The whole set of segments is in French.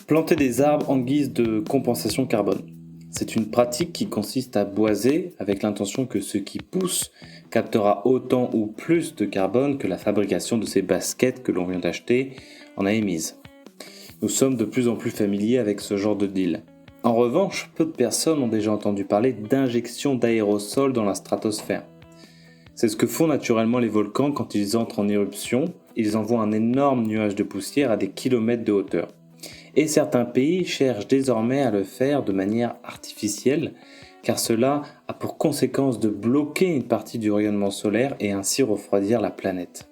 Planter des arbres en guise de compensation carbone. C'est une pratique qui consiste à boiser avec l'intention que ce qui pousse captera autant ou plus de carbone que la fabrication de ces baskets que l'on vient d'acheter en a émise. Nous sommes de plus en plus familiers avec ce genre de deal. En revanche, peu de personnes ont déjà entendu parler d'injection d'aérosols dans la stratosphère. C'est ce que font naturellement les volcans quand ils entrent en éruption. Ils envoient un énorme nuage de poussière à des kilomètres de hauteur. Et certains pays cherchent désormais à le faire de manière artificielle, car cela a pour conséquence de bloquer une partie du rayonnement solaire et ainsi refroidir la planète.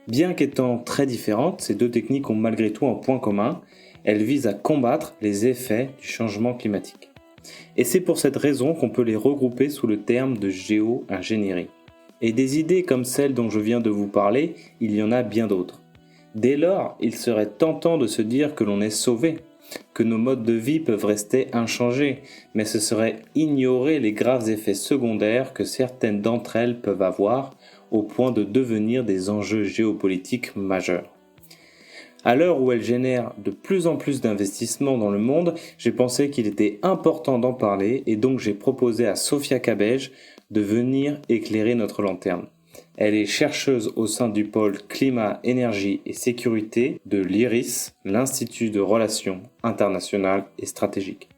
Bien qu'étant très différentes, ces deux techniques ont malgré tout un point commun, elles visent à combattre les effets du changement climatique. Et c'est pour cette raison qu'on peut les regrouper sous le terme de géo-ingénierie. Et des idées comme celles dont je viens de vous parler, il y en a bien d'autres. Dès lors, il serait tentant de se dire que l'on est sauvé, que nos modes de vie peuvent rester inchangés, mais ce serait ignorer les graves effets secondaires que certaines d'entre elles peuvent avoir, au point de devenir des enjeux géopolitiques majeurs. À l'heure où elles génèrent de plus en plus d'investissements dans le monde, j'ai pensé qu'il était important d'en parler et donc j'ai proposé à Sophia Cabej de venir éclairer notre lanterne. Elle est chercheuse au sein du pôle Climat, Énergie et Sécurité de l'IRIS, l'Institut de Relations Internationales et Stratégiques.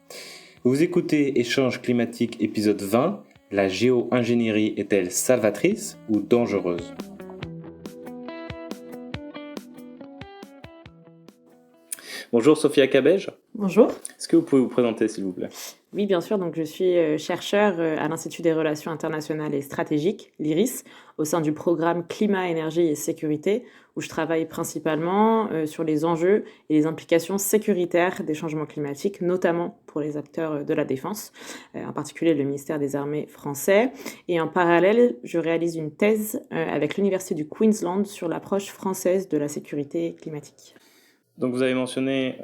Vous écoutez Échange climatique épisode 20, la géo-ingénierie est-elle salvatrice ou dangereuse ? Bonjour Sophia Cabej. Bonjour. Est-ce que vous pouvez vous présenter s'il vous plaît ? Oui, bien sûr. Donc, je suis chercheur à l'Institut des Relations Internationales et Stratégiques, l'IRIS, au sein du programme Climat, Énergie et Sécurité, où je travaille principalement sur les enjeux et les implications sécuritaires des changements climatiques, notamment pour les acteurs de la défense, en particulier le ministère des Armées français. Et en parallèle, je réalise une thèse avec l'Université du Queensland sur l'approche française de la sécurité climatique. Donc vous avez mentionné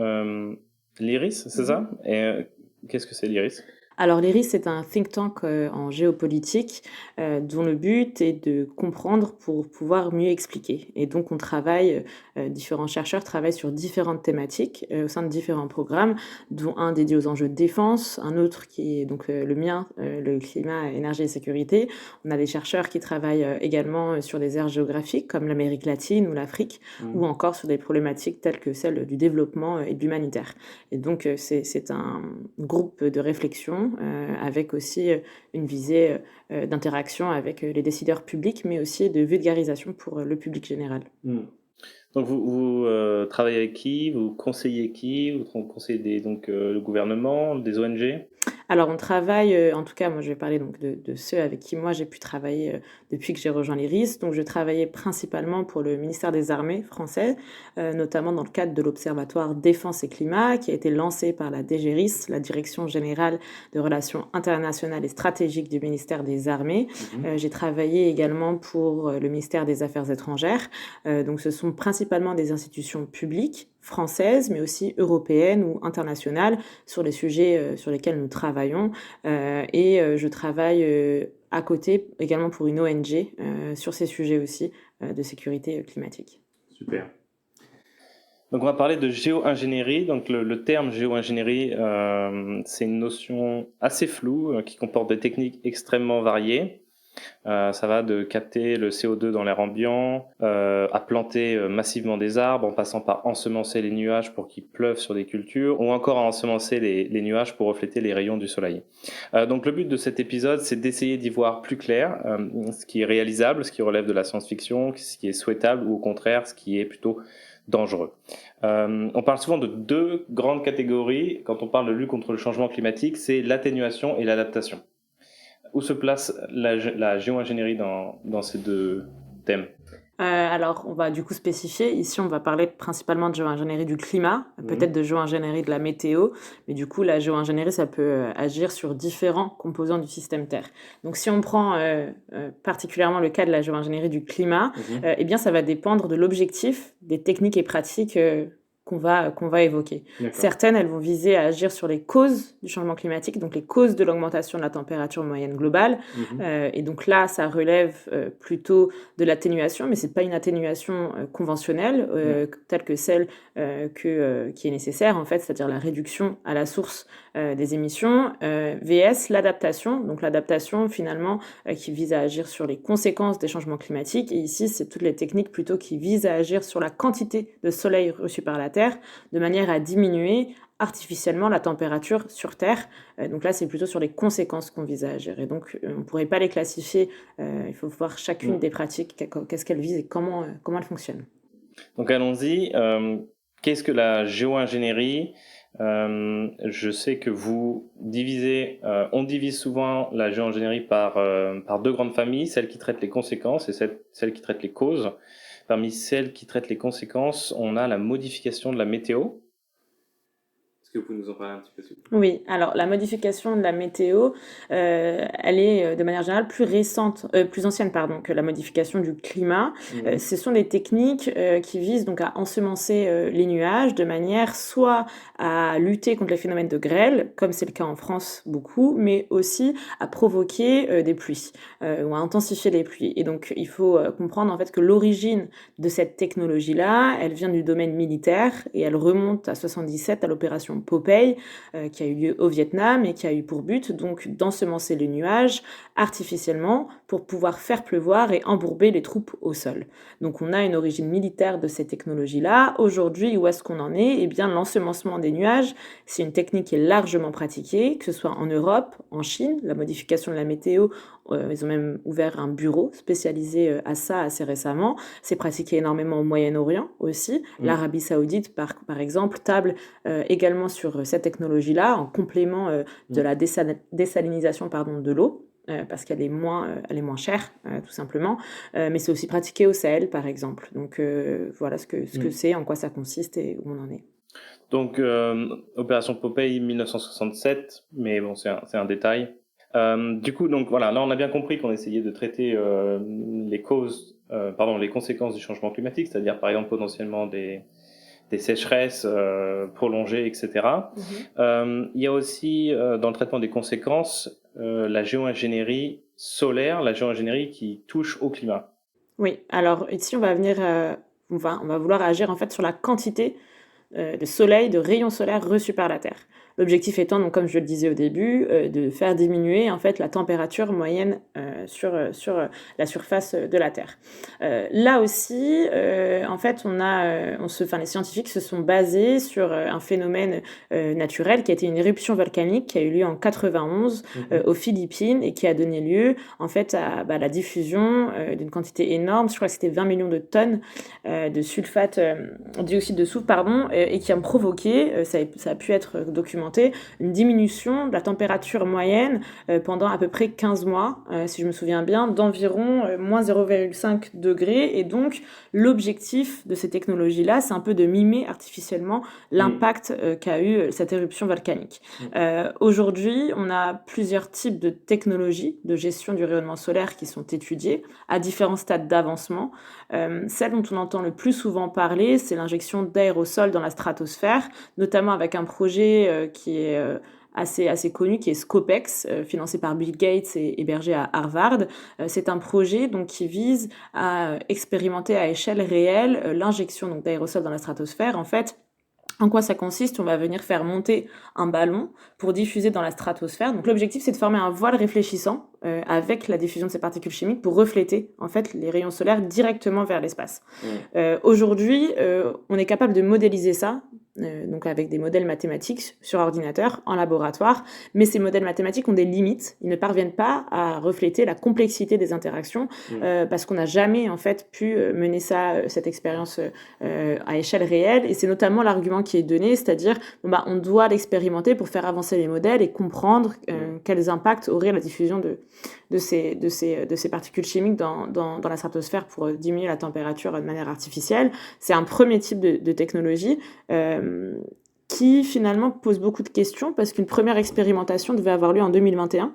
l'IRIS, c'est ça ? Et qu'est-ce que c'est l'IRIS ? Alors l'IRIS, c'est un think tank en géopolitique dont le but est de comprendre pour pouvoir mieux expliquer. Et donc on travaille, différents chercheurs travaillent sur différentes thématiques au sein de différents programmes, dont un dédié aux enjeux de défense, un autre qui est donc le mien, le climat, énergie et sécurité. On a des chercheurs qui travaillent également sur des aires géographiques comme l'Amérique latine ou l'Afrique, ou encore sur des problématiques telles que celles du développement et de l'humanitaire. Et donc c'est un groupe de réflexion avec aussi une visée d'interaction avec les décideurs publics, mais aussi de vulgarisation pour le public général. Donc vous travaillez avec qui ? Vous conseillez qui ? Vous conseillez le gouvernement, des ONG ? Alors on travaille, en tout cas moi je vais parler donc de ceux avec qui moi j'ai pu travailler depuis que j'ai rejoint l'IRIS. Donc je travaillais principalement pour le ministère des Armées français, notamment dans le cadre de l'Observatoire Défense et Climat qui a été lancé par la DGRIS, la Direction Générale de Relations Internationales et Stratégiques du ministère des Armées. J'ai travaillé également pour le ministère des Affaires étrangères. Donc ce sont principalement des institutions publiques françaises, mais aussi européennes ou internationales sur les sujets sur lesquels nous travaillons. Je travaille à côté également pour une ONG sur ces sujets aussi de sécurité climatique. Super. Donc on va parler de géo-ingénierie. Donc le terme géo-ingénierie, c'est une notion assez floue qui comporte des techniques extrêmement variées. Ça va de capter le CO2 dans l'air ambiant, à planter massivement des arbres, en passant par ensemencer les nuages pour qu'ils pleuvent sur des cultures, ou encore à ensemencer les nuages pour refléter les rayons du soleil. Donc le but de cet épisode, c'est d'essayer d'y voir plus clair, ce qui est réalisable, ce qui relève de la science-fiction, ce qui est souhaitable, ou au contraire, ce qui est plutôt dangereux. On parle souvent de deux grandes catégories quand on parle de lutte contre le changement climatique, c'est l'atténuation et l'adaptation. Où se place la géo-ingénierie dans ces deux thèmes ? Alors, on va du coup spécifier. Ici, on va parler principalement de géo-ingénierie du climat, peut-être de géo-ingénierie de la météo, mais du coup, la géo-ingénierie, ça peut agir sur différents composants du système Terre. Donc, si on prend particulièrement le cas de la géo-ingénierie du climat, eh bien, ça va dépendre de l'objectif, des techniques et pratiques qu'on va évoquer. D'accord. Certaines, elles vont viser à agir sur les causes du changement climatique, donc les causes de l'augmentation de la température moyenne globale. Et donc là, ça relève plutôt de l'atténuation, mais c'est pas une atténuation conventionnelle telle que celle qui est nécessaire, en fait, c'est-à-dire la réduction à la source des émissions, VS l'adaptation, donc l'adaptation finalement qui vise à agir sur les conséquences des changements climatiques, et ici c'est toutes les techniques plutôt qui visent à agir sur la quantité de soleil reçu par la Terre, de manière à diminuer artificiellement la température sur Terre. Donc là, c'est plutôt sur les conséquences qu'on vise à agir. Et donc, on ne pourrait pas les classifier. Il faut voir chacune des pratiques, qu'est-ce qu'elles visent et comment elles fonctionnent. Donc allons-y. Qu'est-ce que la géo-ingénierie ? Je sais que vous divisez, on divise souvent la géo-ingénierie par deux grandes familles, celle qui traite les conséquences et celle qui traite les causes. Parmi celles qui traitent les conséquences, on a la modification de la météo. Est-ce que vous pouvez nous en parler un petit peu ? Oui, alors la modification de la météo, elle est de manière générale plus ancienne que la modification du climat. Ce sont des techniques qui visent donc à ensemencer les nuages de manière soit à lutter contre les phénomènes de grêle, comme c'est le cas en France beaucoup, mais aussi à provoquer des pluies ou à intensifier les pluies. Et donc il faut comprendre en fait que l'origine de cette technologie-là, elle vient du domaine militaire et elle remonte à 77 à l'opération Popeye, qui a eu lieu au Vietnam et qui a eu pour but donc d'ensemencer les nuages artificiellement pour pouvoir faire pleuvoir et embourber les troupes au sol. Donc on a une origine militaire de ces technologies-là. Aujourd'hui, où est-ce qu'on en est ? Eh bien, l'ensemencement des nuages, c'est une technique qui est largement pratiquée, que ce soit en Europe, en Chine, la modification de la météo, ils ont même ouvert un bureau spécialisé à ça assez récemment. C'est pratiqué énormément au Moyen-Orient aussi. L'Arabie Saoudite, par exemple, table également sur cette technologie-là en complément de la désalinisation de l'eau. Parce qu'elle est moins chère, tout simplement. Mais c'est aussi pratiqué au Sahel, par exemple. Donc voilà ce que c'est, en quoi ça consiste et où on en est. Donc, opération Popeye 1967, mais bon, c'est un détail. Du coup, donc voilà, là on a bien compris qu'on essayait de traiter les conséquences du changement climatique, c'est-à-dire par exemple potentiellement des sécheresses prolongées, etc. Il y a aussi dans le traitement des conséquences la géo-ingénierie solaire, la géo-ingénierie qui touche au climat. Oui, alors ici on va vouloir agir en fait sur la quantité de soleil, de rayons solaires reçus par la Terre. L'objectif étant, donc, comme je le disais au début, de faire diminuer en fait la température moyenne sur la surface de la Terre. Là aussi, en fait, les scientifiques se sont basés sur un phénomène naturel qui a été une éruption volcanique qui a eu lieu en 91 aux Philippines et qui a donné lieu en fait à la diffusion d'une quantité énorme, je crois que c'était 20 millions de tonnes de dioxyde de soufre, et qui ont provoqué, ça a pu être documenté, une diminution de la température moyenne pendant à peu près 15 mois, si je me souviens bien, d'environ moins 0,5 degrés. Et donc, l'objectif de ces technologies-là, c'est un peu de mimer artificiellement l'impact qu'a eu cette éruption volcanique. Aujourd'hui, on a plusieurs types de technologies de gestion du rayonnement solaire qui sont étudiées à différents stades d'avancement. Celle dont on entend le plus souvent parler, c'est l'injection d'aérosols dans la stratosphère, notamment avec un projet qui est assez connu, qui est Scopex, financé par Bill Gates et hébergé à Harvard. C'est un projet donc qui vise à expérimenter à échelle réelle l'injection donc d'aérosols dans la stratosphère. En fait, en quoi ça consiste ? On va venir faire monter un ballon pour diffuser dans la stratosphère. Donc l'objectif, c'est de former un voile réfléchissant avec la diffusion de ces particules chimiques pour refléter en fait les rayons solaires directement vers l'espace. Aujourd'hui, on est capable de modéliser ça, donc avec des modèles mathématiques sur ordinateur, en laboratoire, mais ces modèles mathématiques ont des limites. Ils ne parviennent pas à refléter la complexité des interactions parce qu'on n'a jamais en fait pu mener cette expérience à échelle réelle, et c'est notamment l'argument qui est donné, c'est-à-dire on doit l'expérimenter pour faire avancer les modèles et comprendre quels impacts aurait la diffusion de ces particules chimiques dans la stratosphère pour diminuer la température de manière artificielle. C'est un premier type de technologie qui finalement pose beaucoup de questions parce qu'une première expérimentation devait avoir lieu en 2021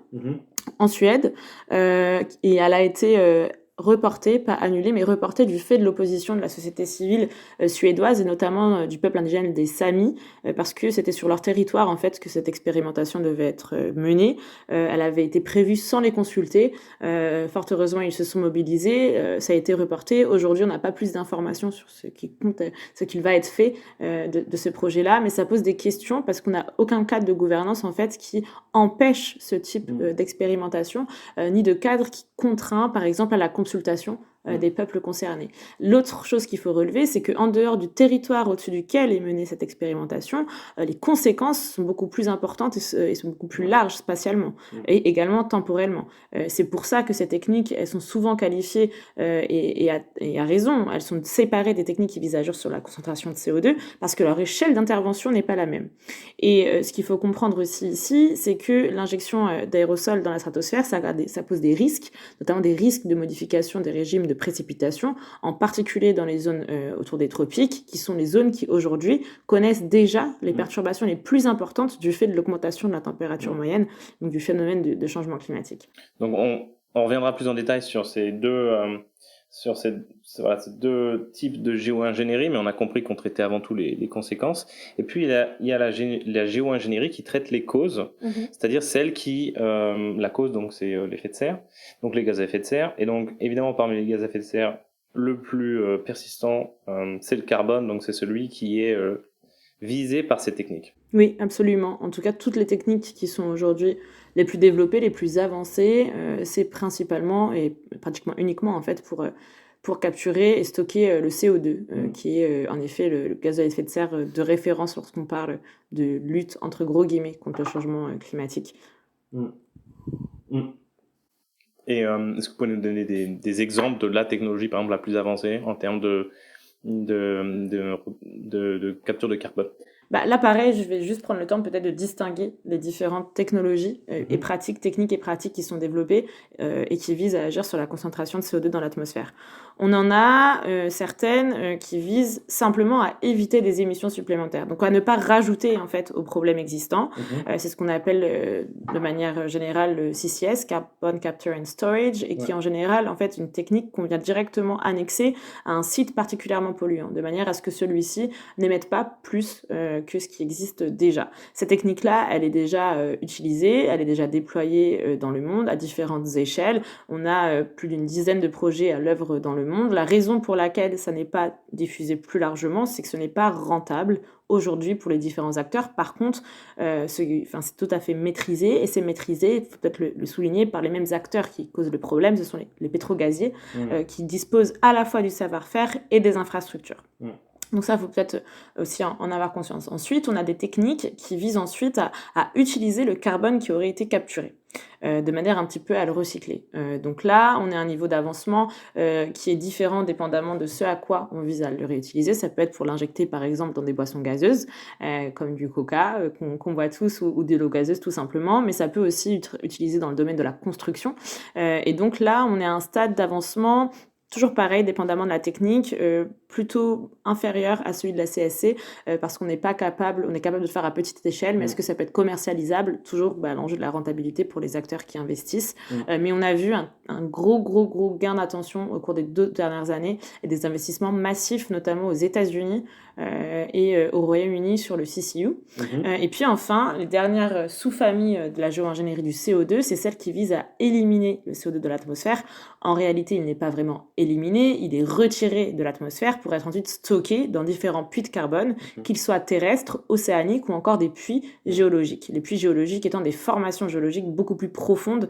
en Suède et elle a été reportées, pas annulées, mais reportées du fait de l'opposition de la société civile suédoise et notamment du peuple indigène des Samis, parce que c'était sur leur territoire en fait que cette expérimentation devait être menée. Elle avait été prévue sans les consulter. Fort heureusement, ils se sont mobilisés. Ça a été reporté. Aujourd'hui, on n'a pas plus d'informations sur ce qu'il va être fait de ce projet-là, mais ça pose des questions parce qu'on n'a aucun cadre de gouvernance en fait qui empêche ce type d'expérimentation, ni de cadre qui contraint, par exemple, à la consultation des peuples concernés. L'autre chose qu'il faut relever, c'est qu'en dehors du territoire au-dessus duquel est menée cette expérimentation, les conséquences sont beaucoup plus importantes et sont beaucoup plus larges spatialement et également temporellement. C'est pour ça que ces techniques, elles sont souvent qualifiées, et à raison, elles sont séparées des techniques qui visent à agir sur la concentration de CO2 parce que leur échelle d'intervention n'est pas la même. Et ce qu'il faut comprendre aussi ici, c'est que l'injection d'aérosols dans la stratosphère, ça pose des risques, notamment des risques de modification des régimes de précipitations, en particulier dans les zones autour des tropiques, qui sont les zones qui aujourd'hui connaissent déjà les perturbations les plus importantes du fait de l'augmentation de la température moyenne, donc du phénomène de changement climatique. Donc on reviendra plus en détail sur ces deux types de géo-ingénierie, mais on a compris qu'on traitait avant tout les conséquences. Et puis il y a la géo-ingénierie qui traite les causes, c'est-à-dire celle qui la cause, donc c'est l'effet de serre, donc les gaz à effet de serre. Et donc évidemment parmi les gaz à effet de serre, le plus persistant, c'est le carbone, donc c'est celui qui est visé par ces techniques. Oui, absolument. En tout cas, toutes les techniques qui sont aujourd'hui les plus développées, les plus avancées, c'est principalement et pratiquement uniquement en fait pour capturer et stocker le CO2, qui est en effet le gaz à effet de serre de référence lorsqu'on parle de lutte entre gros guillemets contre le changement climatique. Et est-ce que vous pouvez nous donner des exemples de la technologie, par exemple, la plus avancée en termes de capture de carbone? Là, pareil, je vais juste prendre le temps peut-être de distinguer les différentes technologies et pratiques, techniques et pratiques qui sont développées et qui visent à agir sur la concentration de CO2 dans l'atmosphère. On en a certaines qui visent simplement à éviter des émissions supplémentaires, donc à ne pas rajouter en fait aux problèmes existants. C'est ce qu'on appelle de manière générale le CCS, Carbon Capture and Storage, et qui est en général en fait une technique qu'on vient directement annexer à un site particulièrement polluant, de manière à ce que celui-ci n'émette pas plus que ce qui existe déjà. Cette technique-là, elle est déjà utilisée, elle est déjà déployée dans le monde à différentes échelles. On a plus d'une dizaine de projets à l'œuvre dans le monde. La raison pour laquelle ça n'est pas diffusé plus largement, c'est que ce n'est pas rentable aujourd'hui pour les différents acteurs. Par contre, c'est tout à fait maîtrisé, et c'est maîtrisé, il faut peut-être le souligner, par les mêmes acteurs qui causent le problème, ce sont les pétrogaziers, qui disposent à la fois du savoir-faire et des infrastructures. Donc ça, il faut peut-être aussi en avoir conscience. Ensuite, on a des techniques qui visent ensuite à utiliser le carbone qui aurait été capturé, de manière un petit peu à le recycler. Donc là, on est à un niveau d'avancement qui est différent dépendamment de ce à quoi on vise à le réutiliser. Ça peut être pour l'injecter, par exemple, dans des boissons gazeuses, comme du coca, qu'on boit tous, ou de l'eau gazeuse tout simplement, mais ça peut aussi être utilisé dans le domaine de la construction. Et donc là, on est à un stade d'avancement toujours pareil, dépendamment de la technique, plutôt inférieur à celui de la CSC, parce qu'on n'est pas capable, on est capable de le faire à petite échelle, mais est-ce que ça peut être commercialisable? Toujours l'enjeu de la rentabilité pour les acteurs qui investissent. Mais on a vu un gros gain d'attention au cours des 2 dernières années, et des investissements massifs, notamment aux États-Unis et au Royaume-Uni sur le CCU. Et puis enfin, les dernières sous-familles de la géo-ingénierie du CO2, c'est celle qui vise à éliminer le CO2 de l'atmosphère. En réalité, il n'est pas vraiment éliminé, il est retiré de l'atmosphère pour être ensuite stocké dans différents puits de carbone, qu'ils soient terrestres, océaniques ou encore des puits géologiques. Les puits géologiques étant des formations géologiques beaucoup plus profondes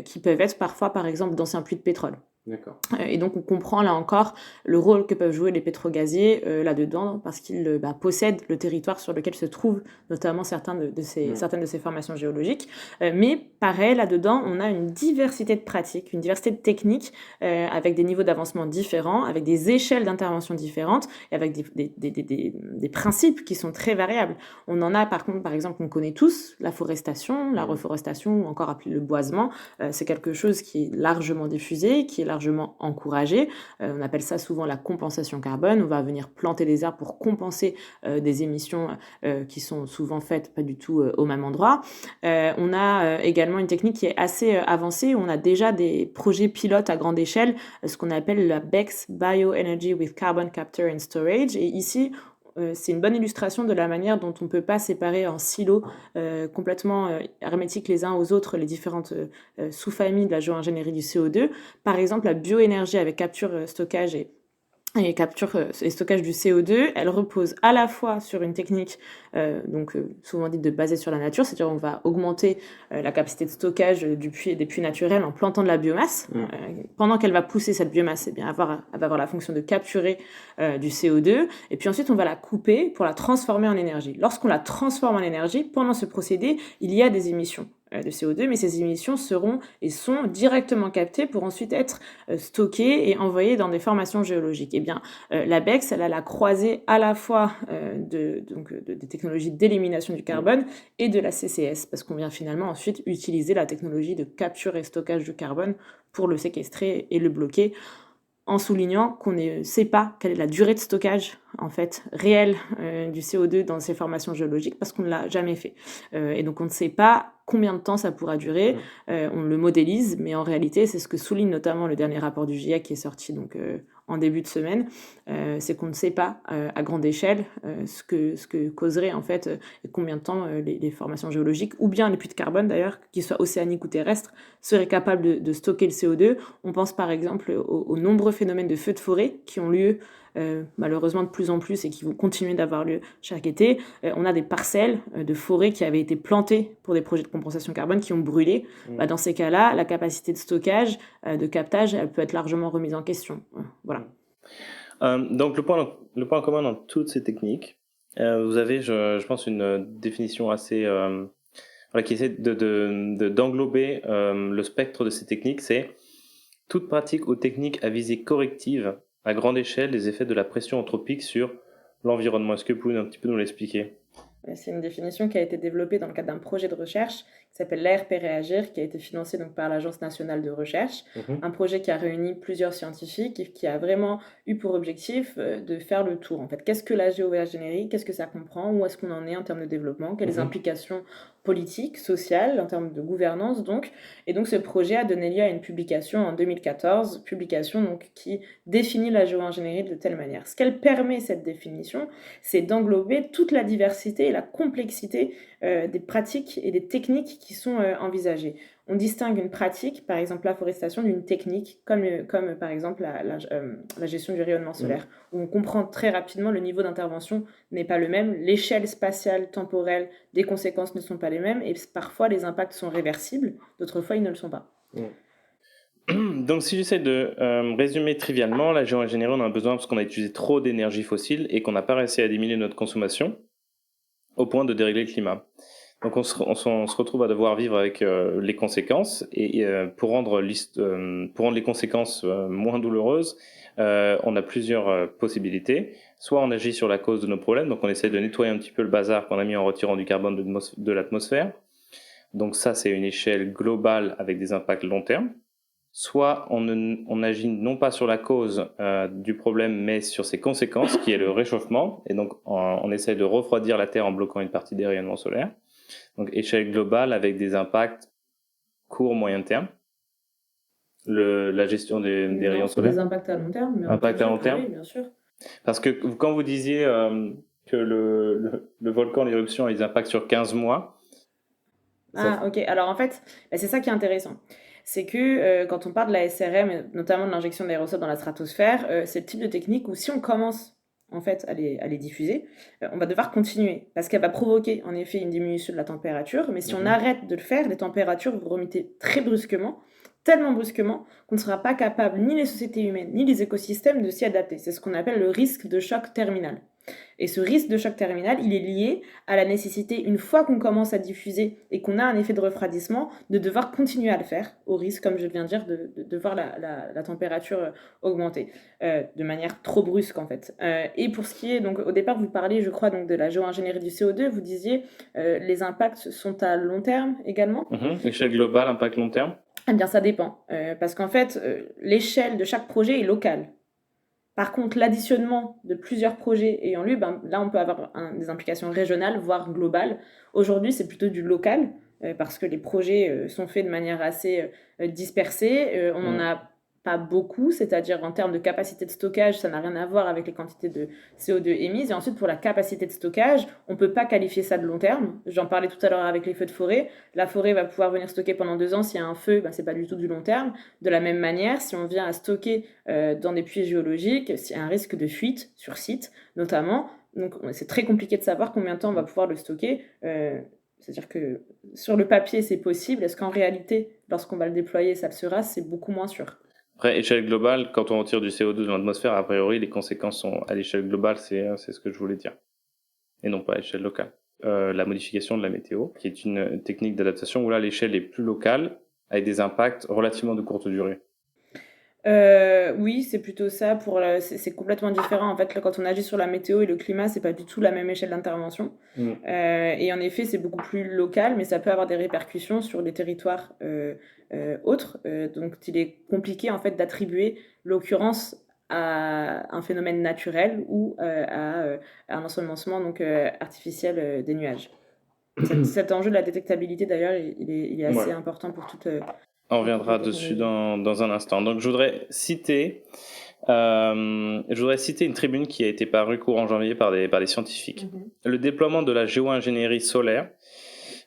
qui peuvent être parfois, par exemple, d'anciens puits de pétrole. D'accord. Et donc on comprend là encore le rôle que peuvent jouer les pétrogaziers là-dedans, parce qu'ils possèdent le territoire sur lequel se trouvent notamment certaines de ces formations géologiques. Mais pareil, là-dedans, on a une diversité de pratiques, une diversité de techniques avec des niveaux d'avancement différents, avec des échelles d'intervention différentes et avec des principes qui sont très variables. On en a par contre, par exemple, qu'on connaît tous, la forestation, la reforestation ou encore appelé le boisement. C'est quelque chose qui est largement diffusé, qui est largement encouragé. On appelle ça souvent la compensation carbone. On va venir planter des arbres pour compenser des émissions qui sont souvent faites pas du tout au même endroit. On a également une technique qui est assez avancée. On a déjà des projets pilotes à grande échelle, ce qu'on appelle la BECCS, Bioenergy with Carbon Capture and Storage. Et ici, c'est une bonne illustration de la manière dont on ne peut pas séparer en silos complètement hermétiques les uns aux autres les différentes sous-familles de la géo-ingénierie du CO2. Par exemple, la bioénergie avec capture, stockage et capture et stockage du CO2, elle repose à la fois sur une technique souvent dite de basée sur la nature, c'est-à-dire on va augmenter la capacité de stockage des puits naturels en plantant de la biomasse. Pendant qu'elle va pousser cette biomasse, elle va avoir la fonction de capturer du CO2, et puis ensuite on va la couper pour la transformer en énergie. Lorsqu'on la transforme en énergie, pendant ce procédé, il y a des émissions de CO2, mais ces émissions seront et sont directement captées pour ensuite être stockées et envoyées dans des formations géologiques. Eh bien, la BECCS, elle a la croisée à la fois des technologies d'élimination du carbone et de la CCS, parce qu'on vient finalement ensuite utiliser la technologie de capture et stockage du carbone pour le séquestrer et le bloquer, en soulignant qu'on ne sait pas quelle est la durée de stockage en fait réelle du CO2 dans ces formations géologiques parce qu'on ne l'a jamais fait. Et donc on ne sait pas combien de temps ça pourra durer, on le modélise, mais en réalité c'est ce que souligne notamment le dernier rapport du GIEC qui est sorti en début de semaine, c'est qu'on ne sait pas à grande échelle ce que causerait en fait combien de temps les formations géologiques ou bien les puits de carbone d'ailleurs, qu'ils soient océaniques ou terrestres, seraient capables de stocker le CO2. On pense par exemple aux nombreux phénomènes de feux de forêt qui ont lieu malheureusement de plus en plus et qui vont continuer d'avoir lieu chaque été. On a des parcelles de forêt qui avaient été plantées pour des projets de compensation carbone qui ont brûlé. Dans ces cas-là, la capacité de stockage, de captage, elle peut être largement remise en question. Voilà. Donc le point commun dans toutes ces techniques, vous avez, je pense, une définition assez qui essaie d'englober le spectre de ces techniques, c'est toute pratique ou technique à visée corrective à grande échelle des effets de la pression anthropique sur l'environnement. Est-ce que vous pouvez un petit peu nous l'expliquer ? C'est une définition qui a été développée dans le cadre d'un projet de recherche qui s'appelle l'ARP Réagir, qui a été financé donc par l'Agence nationale de recherche. Un projet qui a réuni plusieurs scientifiques et qui a vraiment eu pour objectif de faire le tour. En fait, qu'est-ce que la géo-ingénierie ? Qu'est-ce que ça comprend ? Où est-ce qu'on en est en termes de développement ? Quelles implications politiques, sociales, en termes de gouvernance donc. Et donc ce projet a donné lieu à une publication en 2014, publication donc qui définit la géo-ingénierie de telle manière. Ce qu'elle permet, cette définition, c'est d'englober toute la diversité et la complexité des pratiques et des techniques qui sont envisagées. On distingue une pratique, par exemple la forestation, d'une technique, comme par exemple la gestion du rayonnement solaire, où on comprend très rapidement le niveau d'intervention n'est pas le même, l'échelle spatiale, temporelle des conséquences ne sont pas les mêmes, et parfois les impacts sont réversibles, d'autres fois ils ne le sont pas. Donc si j'essaie de résumer trivialement, la géo-ingénierie, on en a besoin parce qu'on a utilisé trop d'énergie fossile et qu'on n'a pas réussi à diminuer notre consommation au point de dérégler le climat. Donc on se retrouve à devoir vivre avec les conséquences et pour rendre les conséquences moins douloureuses, on a plusieurs possibilités. Soit on agit sur la cause de nos problèmes, donc on essaie de nettoyer un petit peu le bazar qu'on a mis en retirant du carbone de l'atmosphère. Donc ça, c'est une échelle globale avec des impacts long terme. Soit on agit non pas sur la cause du problème, mais sur ses conséquences, qui est le réchauffement. Et donc, on essaie de refroidir la Terre en bloquant une partie des rayonnements solaires. Donc, échelle globale avec des impacts court-moyen terme. La gestion des rayons solaires. Des impacts à long terme. Mais impacts à long terme. Oui, bien sûr. Parce que quand vous disiez que le volcan, l'éruption a des impacts sur 15 mois. Ok. Alors en fait, c'est ça qui est intéressant. C'est que quand on parle de la SRM, notamment de l'injection d'aérosols dans la stratosphère, c'est le type de technique où si on commence en fait à les diffuser, on va devoir continuer parce qu'elle va provoquer en effet une diminution de la température, mais si on arrête de le faire, les températures vont remonter très brusquement, tellement brusquement qu'on ne sera pas capable, ni les sociétés humaines, ni les écosystèmes, de s'y adapter. C'est ce qu'on appelle le risque de choc terminal. Et ce risque de choc terminal, il est lié à la nécessité, une fois qu'on commence à diffuser et qu'on a un effet de refroidissement, de devoir continuer à le faire, au risque, comme je viens de dire, de voir la température augmenter de manière trop brusque en fait. Et pour ce qui est, donc au départ vous parliez, je crois, donc de la géo-ingénierie du CO2, vous disiez les impacts sont à long terme également. Échelle globale, impact long terme. Eh bien, ça dépend, parce qu'en fait, l'échelle de chaque projet est locale. Par contre, l'additionnement de plusieurs projets ayant lieu, ben, là, on peut avoir des implications régionales, voire globales. Aujourd'hui, c'est plutôt du local, parce que les projets sont faits de manière assez dispersée. On n'en a pas beaucoup, c'est-à-dire en termes de capacité de stockage, ça n'a rien à voir avec les quantités de CO2 émises. Et ensuite, pour la capacité de stockage, on ne peut pas qualifier ça de long terme. J'en parlais tout à l'heure avec les feux de forêt. La forêt va pouvoir venir stocker pendant 2 ans. S'il y a un feu, ben, ce n'est pas du tout du long terme. De la même manière, si on vient à stocker dans des puits géologiques, s'il y a un risque de fuite sur site, notamment, donc c'est très compliqué de savoir combien de temps on va pouvoir le stocker. C'est-à-dire que sur le papier, c'est possible. Est-ce qu'en réalité, lorsqu'on va le déployer, ça le sera? C'est beaucoup moins sûr. Après, échelle globale, quand on retire du CO2 dans l'atmosphère, a priori, les conséquences sont à l'échelle globale, c'est ce que je voulais dire, et non pas à l'échelle locale. La modification de la météo, qui est une technique d'adaptation où là, l'échelle est plus locale, avec des impacts relativement de courte durée. Oui, c'est plutôt ça. C'est complètement différent. En fait, là, quand on agit sur la météo et le climat, c'est pas du tout la même échelle d'intervention. Et en effet, c'est beaucoup plus local, mais ça peut avoir des répercussions sur des territoires autres. Donc, il est compliqué en fait d'attribuer l'occurrence à un phénomène naturel ou à un ensemencement donc artificiel des nuages. Cet enjeu de la détectabilité, d'ailleurs, il est assez important pour toute. On reviendra dessus dans un instant. Donc, je voudrais citer une tribune qui a été parue courant janvier par des scientifiques. Le déploiement de la géo-ingénierie solaire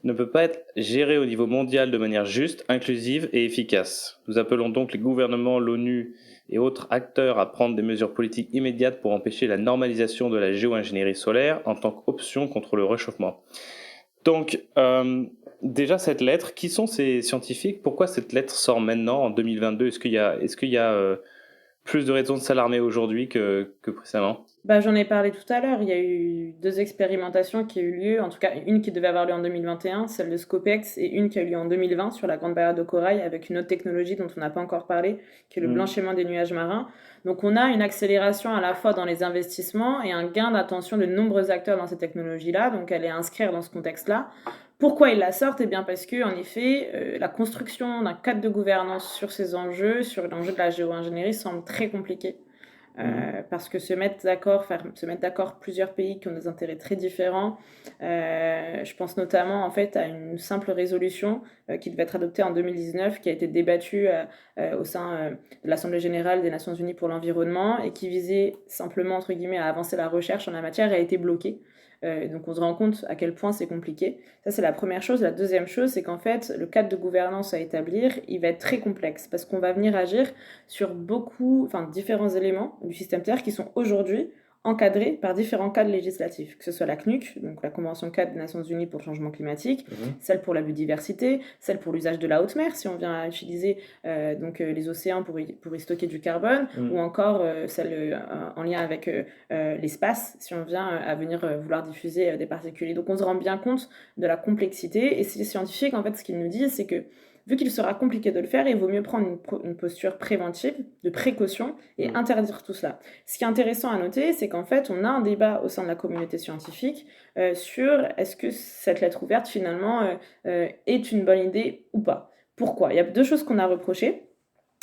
ne peut pas être géré au niveau mondial de manière juste, inclusive et efficace. Nous appelons donc les gouvernements, l'ONU et autres acteurs à prendre des mesures politiques immédiates pour empêcher la normalisation de la géo-ingénierie solaire en tant qu'option contre le réchauffement. Donc, déjà cette lettre, qui sont ces scientifiques? Pourquoi cette lettre sort maintenant en 2022? Est-ce qu'il y a plus de raisons de s'alarmer aujourd'hui que précédemment? Bah, j'en ai parlé tout à l'heure, il y a eu 2 expérimentations qui ont eu lieu, en tout cas une qui devait avoir lieu en 2021, celle de Scopex, et une qui a eu lieu en 2020 sur la Grande Barrière de Corail avec une autre technologie dont on n'a pas encore parlé, qui est le blanchiment des nuages marins. Donc on a une accélération à la fois dans les investissements et un gain d'attention de nombreux acteurs dans ces technologies-là, donc elle est à inscrire dans ce contexte-là. Pourquoi ils la sortent? Eh bien parce que, en effet, la construction d'un cadre de gouvernance sur ces enjeux, sur l'enjeu de la géo-ingénierie, semble très compliquée. Parce que se mettre d'accord plusieurs pays qui ont des intérêts très différents. Je pense notamment en fait à une simple résolution qui devait être adoptée en 2019, qui a été débattue au sein de l'Assemblée générale des Nations Unies pour l'environnement et qui visait simplement entre guillemets à avancer la recherche en la matière, a été bloquée. Donc on se rend compte à quel point c'est compliqué. Ça, c'est la première chose. La deuxième chose, c'est qu'en fait, le cadre de gouvernance à établir, il va être très complexe parce qu'on va venir agir sur différents éléments du système Terre qui sont aujourd'hui encadrés par différents cadres législatifs, que ce soit la CNUC, donc la Convention cadre des Nations Unies pour le changement climatique, celle pour la biodiversité, celle pour l'usage de la haute mer, si on vient à utiliser les océans pour y stocker du carbone, ou encore celle en lien avec l'espace, si on vient à venir vouloir diffuser des particules. Donc on se rend bien compte de la complexité, et ces scientifiques, en fait, ce qu'ils nous disent, c'est que vu qu'il sera compliqué de le faire, il vaut mieux prendre une posture préventive, de précaution, et interdire tout cela. Ce qui est intéressant à noter, c'est qu'en fait, on a un débat au sein de la communauté scientifique sur est-ce que cette lettre ouverte, finalement, est une bonne idée ou pas. Pourquoi? Il y a 2 choses qu'on a reprochées.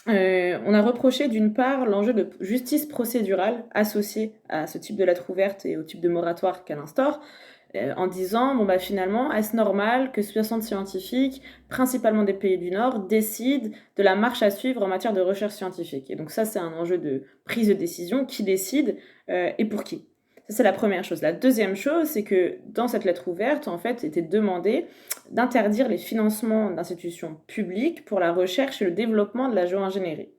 On a reproché d'une part l'enjeu de justice procédurale associé à ce type de lettre ouverte et au type de moratoire qu'elle instaure, en disant finalement, est-ce normal que 60 scientifiques, principalement des pays du Nord, décident de la marche à suivre en matière de recherche scientifique? Et donc ça, c'est un enjeu de prise de décision. Qui décide et pour qui? Ça, c'est la première chose. La deuxième chose, c'est que dans cette lettre ouverte, en fait, était demandé d'interdire les financements d'institutions publiques pour la recherche et le développement de la géo-ingénierie.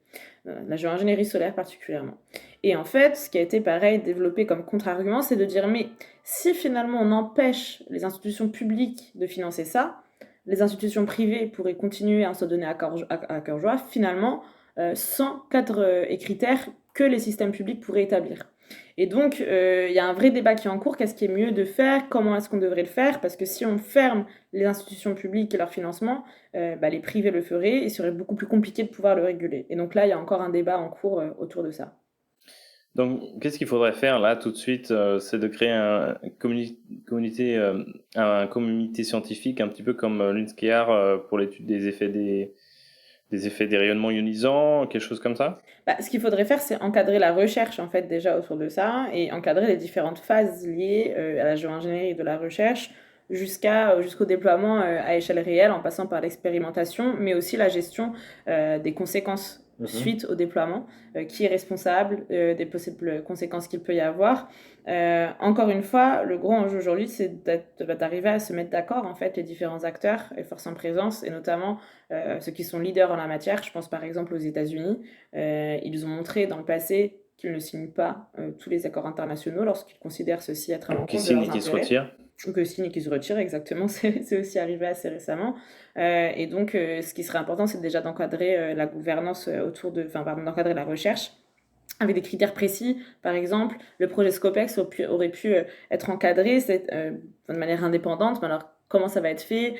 La géo-ingénierie solaire particulièrement. Et en fait, ce qui a été pareil développé comme contre-argument, c'est de dire mais si finalement on empêche les institutions publiques de financer ça, les institutions privées pourraient continuer à se donner à cœur joie, finalement, sans cadre et critères que les systèmes publics pourraient établir. Et donc, il y a un vrai débat qui est en cours. Qu'est-ce qui est mieux de faire? Comment est-ce qu'on devrait le faire? Parce que si on ferme les institutions publiques et leur financement, les privés le feraient et il serait beaucoup plus compliqué de pouvoir le réguler. Et donc là, il y a encore un débat en cours autour de ça. Donc, qu'est-ce qu'il faudrait faire là tout de suite? C'est de créer un comité scientifique, un petit peu comme l'UNSCEAR pour l'étude des effets des effets des rayonnements ionisants, quelque chose comme ça? Ce qu'il faudrait faire, c'est encadrer la recherche, en fait, déjà autour de ça, et encadrer les différentes phases liées à la géo-ingénierie et de la recherche, jusqu'au déploiement à échelle réelle, en passant par l'expérimentation, mais aussi la gestion des conséquences suite au déploiement, qui est responsable des possibles conséquences qu'il peut y avoir. Encore une fois, le gros enjeu aujourd'hui, c'est d'arriver à se mettre d'accord, en fait, les différents acteurs et forces en présence, et notamment ceux qui sont leaders en la matière. Je pense par exemple aux États-Unis. Ils ont montré dans le passé qu'ils ne signent pas tous les accords internationaux lorsqu'ils considèrent ceci être à l'encontre de leurs intérêts. Qu'ils se retirent. Ou que signent et qu'ils se retirent, exactement. C'est aussi arrivé assez récemment. Et donc, ce qui serait important, c'est déjà d'encadrer la gouvernance d'encadrer la recherche avec des critères précis. Par exemple, le projet Scopex aurait pu être encadré de manière indépendante, mais alors comment ça va être fait,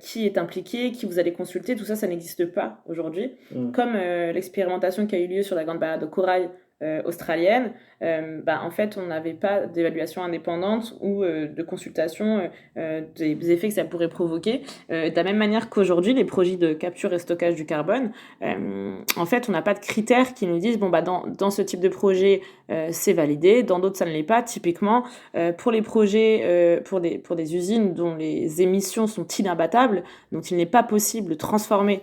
qui est impliqué, qui vous allez consulter, tout ça, ça n'existe pas aujourd'hui. Comme l'expérimentation qui a eu lieu sur la grande barrière de corail australienne, en fait, on n'avait pas d'évaluation indépendante ou de consultation des effets que ça pourrait provoquer. De la même manière qu'aujourd'hui, les projets de capture et stockage du carbone, en fait, on n'a pas de critères qui nous disent dans ce type de projet, c'est validé, dans d'autres, ça ne l'est pas. Typiquement, pour les projets, pour des usines dont les émissions sont inabattables, dont il n'est pas possible de transformer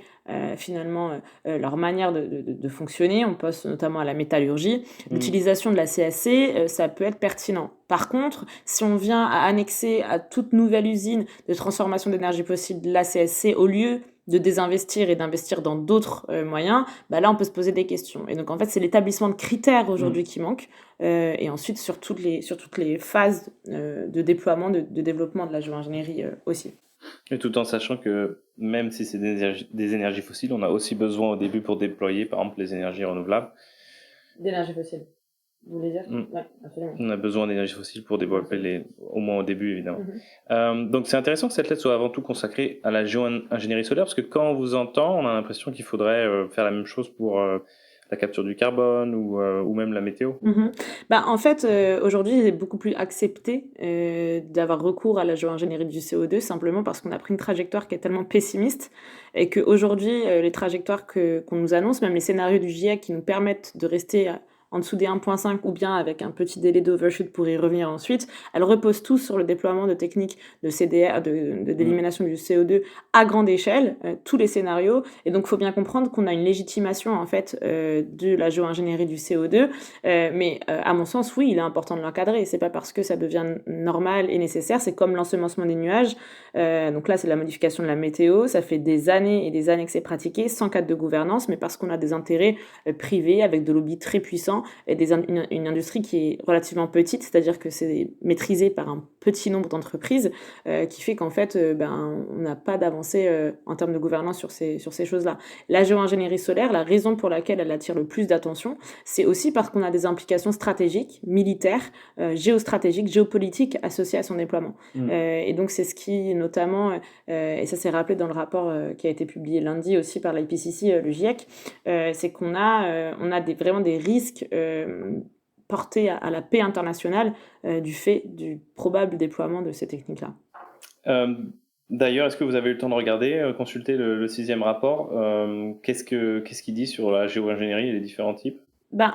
finalement leur manière de fonctionner. On pense notamment à la métallurgie. L'utilisation de la CSC, ça peut être pertinent. Par contre, si on vient à annexer à toute nouvelle usine de transformation d'énergie fossile de la CSC au lieu de désinvestir et d'investir dans d'autres moyens, là on peut se poser des questions. Et donc en fait c'est l'établissement de critères aujourd'hui qui manque, et ensuite sur toutes les phases de déploiement, de développement de la géo-ingénierie aussi. Et tout en sachant que même si c'est des énergies fossiles, on a aussi besoin au début pour déployer par exemple les énergies renouvelables. D'énergie fossile, vous voulez dire? Ouais, absolument. On a besoin d'énergie fossile pour développer au moins au début évidemment. Donc c'est intéressant que cette lettre soit avant tout consacrée à la géo-ingénierie solaire, parce que quand on vous entend, on a l'impression qu'il faudrait faire la même chose pour la capture du carbone ou même la météo. En fait, aujourd'hui, il est beaucoup plus accepté d'avoir recours à la géo-ingénierie du CO2, simplement parce qu'on a pris une trajectoire qui est tellement pessimiste, et qu'aujourd'hui, les trajectoires qu'on nous annonce, même les scénarios du GIEC qui nous permettent de rester en dessous des 1,5 ou bien avec un petit délai d'overshoot pour y revenir ensuite, elles reposent tous sur le déploiement de techniques de CDR, d'élimination du CO2 à grande échelle, tous les scénarios. Et donc, il faut bien comprendre qu'on a une légitimation en fait de la géo-ingénierie du CO2, mais à mon sens, oui, il est important de l'encadrer. C'est pas parce que ça devient normal et nécessaire, c'est comme l'ensemencement des nuages. Donc là, c'est la modification de la météo. Ça fait des années et des années que c'est pratiqué, sans cadre de gouvernance, mais parce qu'on a des intérêts privés avec de lobbies très puissants et une industrie qui est relativement petite, c'est-à-dire que c'est maîtrisé par un petit nombre d'entreprises, qui fait qu'en fait, on n'a pas d'avancée en termes de gouvernance sur ces choses-là. La géo-ingénierie solaire, la raison pour laquelle elle attire le plus d'attention, c'est aussi parce qu'on a des implications stratégiques, militaires, géostratégiques, géopolitiques associées à son déploiement. Et donc c'est ce qui notamment, et ça s'est rappelé dans le rapport qui a été publié lundi aussi par l'IPCC, le GIEC, c'est qu'on a vraiment des risques portés à la paix internationale du fait du probable déploiement de ces techniques-là. D'ailleurs, est-ce que vous avez eu le temps de regarder, consulter le 6e rapport? Qu'est-ce qu'il dit sur la géo-ingénierie et les différents types?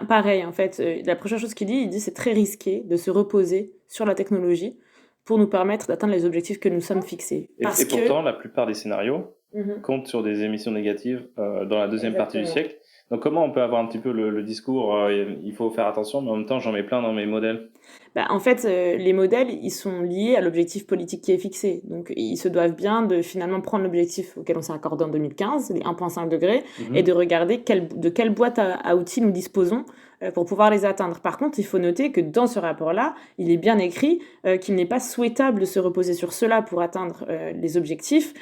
Pareil, en fait, la première chose qu'il dit, il dit c'est très risqué de se reposer sur la technologie pour nous permettre d'atteindre les objectifs que nous sommes fixés. Et pourtant, la plupart des scénarios comptent sur des émissions négatives dans la deuxième partie du siècle. Donc comment on peut avoir un petit peu le discours il faut faire attention, mais en même temps j'en mets plein dans mes modèles? En fait, les modèles, ils sont liés à l'objectif politique qui est fixé. Donc ils se doivent bien de finalement prendre l'objectif auquel on s'est accordé en 2015, les 1,5 degrés, et de regarder de quelle boîte à outils nous disposons pour pouvoir les atteindre. Par contre, il faut noter que dans ce rapport-là, il est bien écrit qu'il n'est pas souhaitable de se reposer sur cela pour atteindre les objectifs,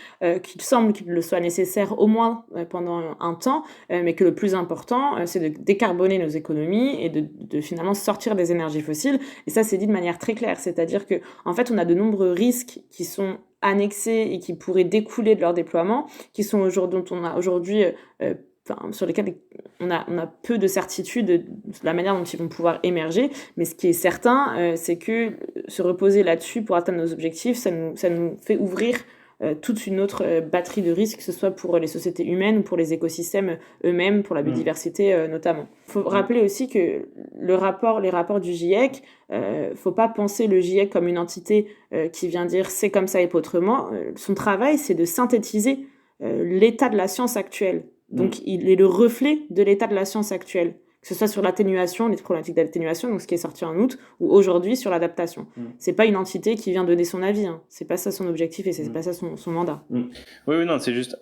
qu'il semble qu'il le soit nécessaire au moins pendant un temps, mais que le plus important, c'est de décarboner nos économies et de finalement sortir des énergies fossiles. Et ça, c'est dit de manière très claire, c'est-à-dire que en fait, on a de nombreux risques qui sont annexés et qui pourraient découler de leur déploiement, dont on a aujourd'hui sur lesquels on a peu de certitude de la manière dont ils vont pouvoir émerger, mais ce qui est certain, c'est que se reposer là-dessus pour atteindre nos objectifs, ça nous fait ouvrir toute une autre batterie de risques, que ce soit pour les sociétés humaines ou pour les écosystèmes eux-mêmes, pour la biodiversité notamment. Il faut rappeler aussi que les rapports du GIEC, faut pas penser le GIEC comme une entité qui vient dire c'est comme ça et pas autrement. Son travail, c'est de synthétiser l'état de la science actuelle. Donc, il est le reflet de l'état de la science actuelle, que ce soit sur l'atténuation, les problématiques d'atténuation, donc ce qui est sorti en août, ou aujourd'hui sur l'adaptation. C'est pas une entité qui vient donner son avis, hein. C'est pas ça son objectif et c'est pas ça son mandat. Oui, non, c'est juste...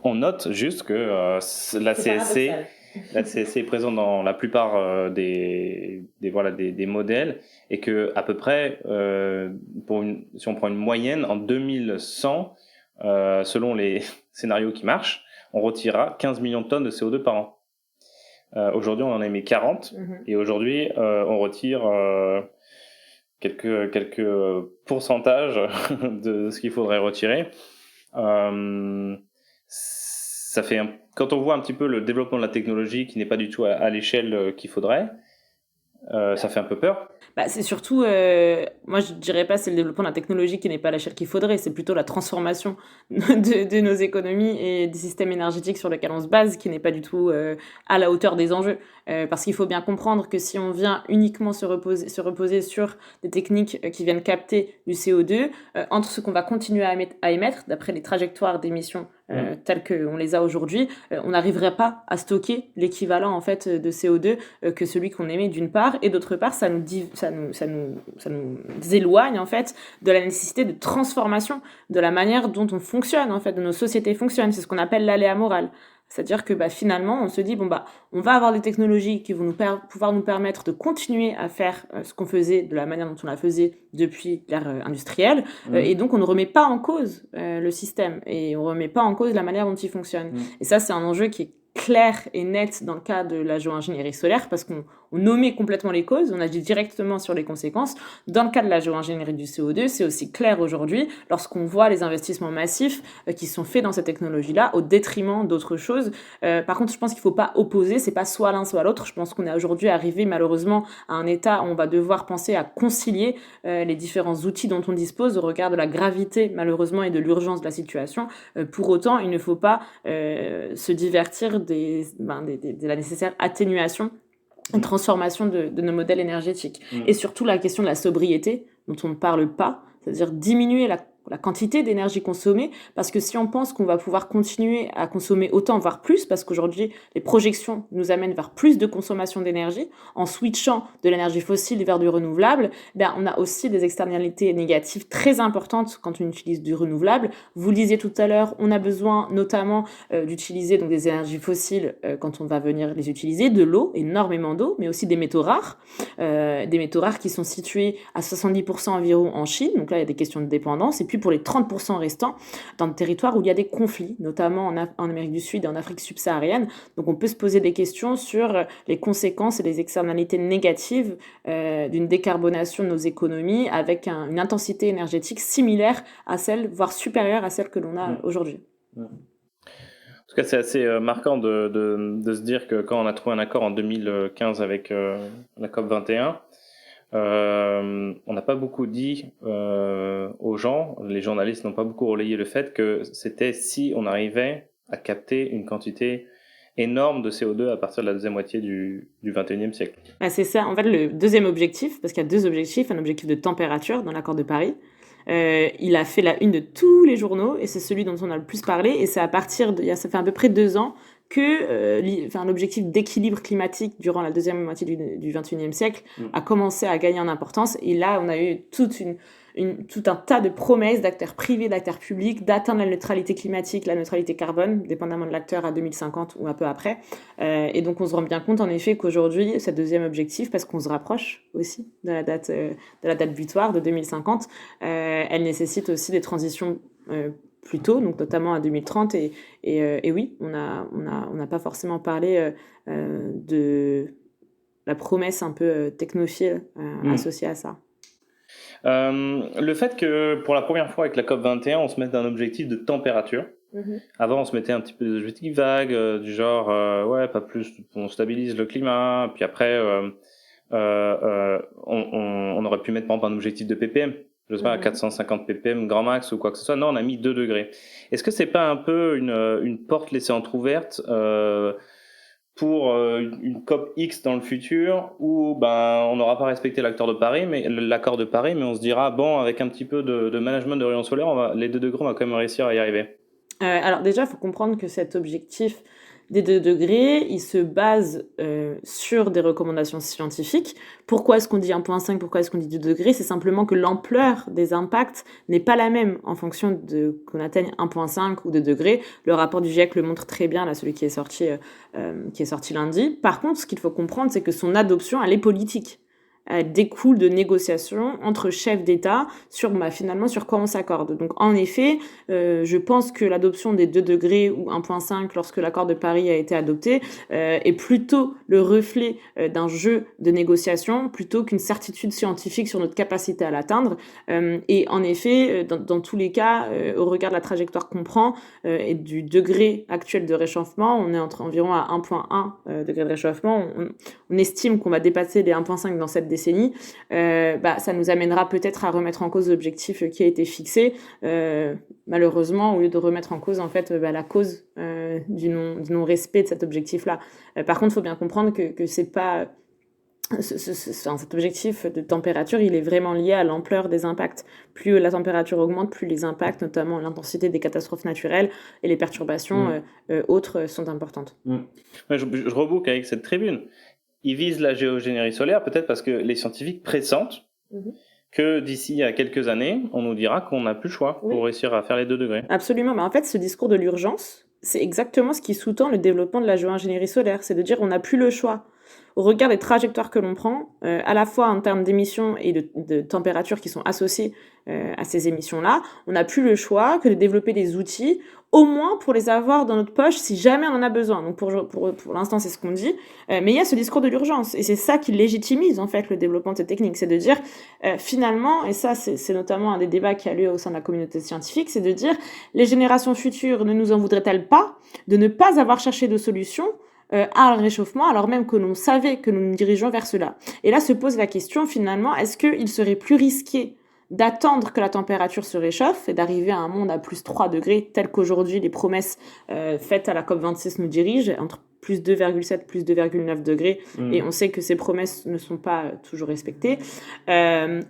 on note juste que la CSC est présente dans la plupart des modèles et que à peu près, si on prend une moyenne, en 2100, selon les scénarios qui marchent, on retirera 15 millions de tonnes de CO2 par an. Aujourd'hui, on en a émis 40 et aujourd'hui, on retire quelques pourcentages de ce qu'il faudrait retirer. Ça fait quand on voit un petit peu le développement de la technologie qui n'est pas du tout à l'échelle qu'il faudrait, ça fait un peu peur. C'est surtout, moi je dirais pas c'est le développement de la technologie qui n'est pas à l'échelle qu'il faudrait, c'est plutôt la transformation de nos économies et des systèmes énergétiques sur lesquels on se base qui n'est pas du tout à la hauteur des enjeux. Parce qu'il faut bien comprendre que si on vient uniquement se reposer sur des techniques qui viennent capter du CO2, entre ce qu'on va continuer à émettre, d'après les trajectoires d'émissions telles qu'on les a aujourd'hui, on n'arriverait pas à stocker l'équivalent en fait de CO2 que celui qu'on émet d'une part, et d'autre part ça nous éloigne en fait de la nécessité de transformation de la manière dont on fonctionne en fait, de nos sociétés fonctionnent. C'est ce qu'on appelle l'aléa moral. C'est-à-dire que finalement, on se dit, on va avoir des technologies qui vont pouvoir nous permettre de continuer à faire ce qu'on faisait de la manière dont on la faisait depuis l'ère industrielle. Et donc, on ne remet pas en cause le système et on ne remet pas en cause la manière dont il fonctionne. Et ça, c'est un enjeu qui est clair et net dans le cas de la géo-ingénierie solaire parce qu'on nommait complètement les causes, on agit directement sur les conséquences. Dans le cas de la géo-ingénierie du CO2, c'est aussi clair aujourd'hui lorsqu'on voit les investissements massifs qui sont faits dans cette technologie-là au détriment d'autres choses. Par contre, je pense qu'il ne faut pas opposer, c'est pas soit l'un soit l'autre. Je pense qu'on est aujourd'hui arrivé malheureusement à un état où on va devoir penser à concilier les différents outils dont on dispose au regard de la gravité malheureusement et de l'urgence de la situation. Pour autant, il ne faut pas se divertir de la nécessaire atténuation et transformation de nos modèles énergétiques. Et surtout la question de la sobriété, dont on ne parle pas, c'est-à-dire diminuer la quantité d'énergie consommée, parce que si on pense qu'on va pouvoir continuer à consommer autant, voire plus, parce qu'aujourd'hui, les projections nous amènent vers plus de consommation d'énergie, en switchant de l'énergie fossile vers du renouvelable, on a aussi des externalités négatives très importantes quand on utilise du renouvelable. Vous le disiez tout à l'heure, on a besoin notamment d'utiliser donc des énergies fossiles quand on va venir les utiliser, de l'eau, énormément d'eau, mais aussi des métaux rares qui sont situés à 70% environ en Chine, donc là il y a des questions de dépendance, et puis pour les 30% restants, dans des territoires où il y a des conflits, notamment en Amérique du Sud et en Afrique subsaharienne. Donc on peut se poser des questions sur les conséquences et les externalités négatives d'une décarbonation de nos économies avec une intensité énergétique similaire à celle, voire supérieure à celle que l'on a aujourd'hui. En tout cas, c'est assez marquant de se dire que quand on a trouvé un accord en 2015 avec la COP 21, on n'a pas beaucoup dit aux gens, les journalistes n'ont pas beaucoup relayé le fait que c'était si on arrivait à capter une quantité énorme de CO2 à partir de la deuxième moitié du 21e siècle. C'est ça, en fait, le deuxième objectif, parce qu'il y a deux objectifs, un objectif de température dans l'accord de Paris. Il a fait la une de tous les journaux et c'est celui dont on a le plus parlé, et c'est ça fait à peu près 2 ans que l'objectif d'équilibre climatique durant la deuxième moitié du 21e siècle a commencé à gagner en importance. Et là, on a eu tout un tas de promesses d'acteurs privés, d'acteurs publics, d'atteindre la neutralité climatique, la neutralité carbone, dépendamment de l'acteur à 2050 ou un peu après. Et donc, on se rend bien compte, en effet, qu'aujourd'hui, ce deuxième objectif, parce qu'on se rapproche aussi de la date butoir de 2050, elle nécessite aussi des transitions plus tôt, donc notamment à 2030, et oui, on n'a pas forcément parlé de la promesse un peu technophile associée à ça. Le fait que pour la première fois avec la COP 21, on se mette un objectif de température. Avant, on se mettait un petit peu des objectifs vagues, du genre, pas plus, on stabilise le climat, puis après, on aurait pu mettre par exemple un objectif de ppm. je sais pas, à 450 ppm grand max ou quoi que ce soit. Non, on a mis 2 degrés. Est-ce que c'est pas un peu une porte laissée entrouverte pour une COP X dans le futur où on n'aura pas respecté l'accord de Paris, mais on se dira, bon, avec un petit peu de management de rayons solaires, les 2 degrés, on va quand même réussir à y arriver. Alors déjà, il faut comprendre que cet objectif des 2 degrés, il se base sur des recommandations scientifiques. Pourquoi est-ce qu'on dit 1,5 ? Pourquoi est-ce qu'on dit 2 degrés ? C'est simplement que l'ampleur des impacts n'est pas la même en fonction de qu'on atteigne 1,5 ou 2 degrés. Le rapport du GIEC le montre très bien, là, celui qui est sorti lundi. Par contre, ce qu'il faut comprendre, c'est que son adoption, elle est politique. Elle découle de négociations entre chefs d'État finalement sur quoi on s'accorde. Donc en effet, je pense que l'adoption des 2 degrés ou 1,5 lorsque l'accord de Paris a été adopté est plutôt le reflet d'un jeu de négociation plutôt qu'une certitude scientifique sur notre capacité à l'atteindre. Et en effet, dans tous les cas, au regard de la trajectoire qu'on prend et du degré actuel de réchauffement, on est environ à 1,1 degré de réchauffement. On estime qu'on va dépasser les 1,5 dans cette décennie. Ça nous amènera peut-être à remettre en cause l'objectif qui a été fixé. Malheureusement, au lieu de remettre en cause en fait la cause du non-respect de cet objectif-là. Par contre, il faut bien comprendre que c'est pas cet objectif de température, il est vraiment lié à l'ampleur des impacts. Plus la température augmente, plus les impacts, notamment l'intensité des catastrophes naturelles et les perturbations autres sont importantes. Ouais, je reboucle avec cette tribune. Ils visent la géogénérie solaire peut-être parce que les scientifiques pressentent que d'ici à quelques années, on nous dira qu'on n'a plus le choix pour réussir à faire les 2 degrés. Absolument. Mais en fait, ce discours de l'urgence, c'est exactement ce qui sous-tend le développement de la géoingénierie solaire. C'est de dire on n'a plus le choix. Au regard des trajectoires que l'on prend, à la fois en termes d'émissions et de températures qui sont associées à ces émissions-là, on n'a plus le choix que de développer des outils, au moins pour les avoir dans notre poche si jamais on en a besoin. Donc pour l'instant, c'est ce qu'on dit. Mais il y a ce discours de l'urgence. Et c'est ça qui légitimise en fait le développement de ces techniques. C'est de dire, finalement, et ça c'est notamment un des débats qui a lieu au sein de la communauté scientifique, c'est de dire, les générations futures ne nous en voudraient-elles pas de ne pas avoir cherché de solution à un réchauffement, alors même que l'on savait que nous nous dirigeons vers cela. Et là se pose la question, finalement, est-ce qu'il serait plus risqué d'attendre que la température se réchauffe et d'arriver à un monde à plus 3 degrés, tel qu'aujourd'hui les promesses faites à la COP26 nous dirigent, entre plus 2,7, plus 2,9 degrés, et on sait que ces promesses ne sont pas toujours respectées,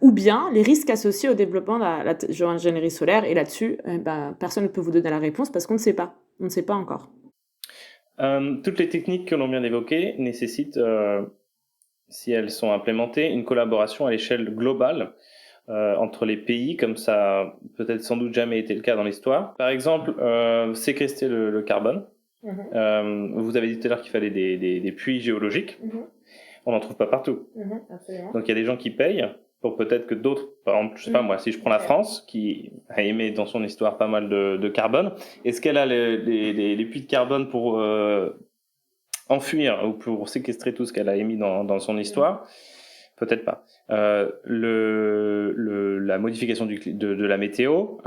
ou bien les risques associés au développement de la géoingénierie solaire, et là-dessus, personne ne peut vous donner la réponse parce qu'on ne sait pas. On ne sait pas encore. Toutes les techniques que l'on vient d'évoquer nécessitent, si elles sont implémentées, une collaboration à l'échelle globale entre les pays, comme ça a peut-être sans doute jamais été le cas dans l'histoire. Par exemple, séquestrer le carbone. Vous avez dit tout à l'heure qu'il fallait des puits géologiques. On n'en trouve pas partout. Donc il y a des gens qui payent pour peut-être que d'autres, par exemple, je sais pas moi, si je prends la France, qui a émis dans son histoire pas mal de carbone, est-ce qu'elle a les puits de carbone pour enfuir ou pour séquestrer tout ce qu'elle a émis dans son histoire? Peut-être pas. La modification de la météo,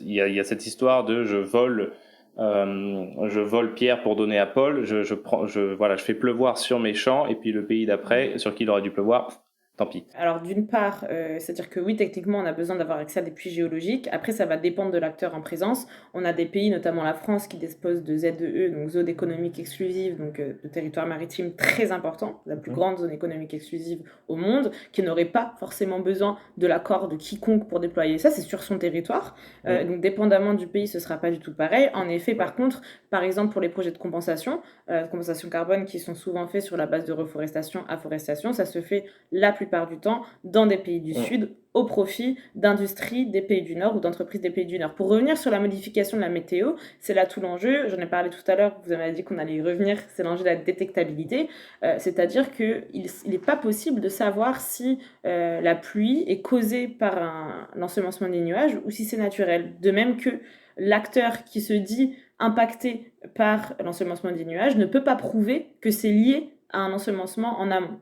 il y a cette histoire de je vole pierre pour donner à Paul, je fais pleuvoir sur mes champs, et puis le pays d'après, sur qui il aurait dû pleuvoir, tant pis. Alors d'une part, c'est-à-dire que oui, techniquement, on a besoin d'avoir accès à des puits géologiques. Après, ça va dépendre de l'acteur en présence. On a des pays, notamment la France, qui dispose de ZEE, donc zone économique exclusive, donc de territoire maritime très important, la plus grande zone économique exclusive au monde, qui n'aurait pas forcément besoin de l'accord de quiconque pour déployer ça. C'est sur son territoire. Donc dépendamment du pays, ce sera pas du tout pareil. En effet, par contre, par exemple pour les projets de compensation carbone qui sont souvent faits sur la base de reforestation, afforestation, ça se fait la plupart du temps dans des pays du Sud au profit d'industries des pays du Nord ou d'entreprises des pays du Nord. Pour revenir sur la modification de la météo, c'est là tout l'enjeu. J'en ai parlé tout à l'heure, vous avez dit qu'on allait y revenir, c'est l'enjeu de la détectabilité. C'est-à-dire qu'il n'est pas possible de savoir si la pluie est causée par l'ensemencement des nuages ou si c'est naturel. De même que l'acteur qui se dit impacté par l'ensemencement des nuages ne peut pas prouver que c'est lié à un ensemencement en amont.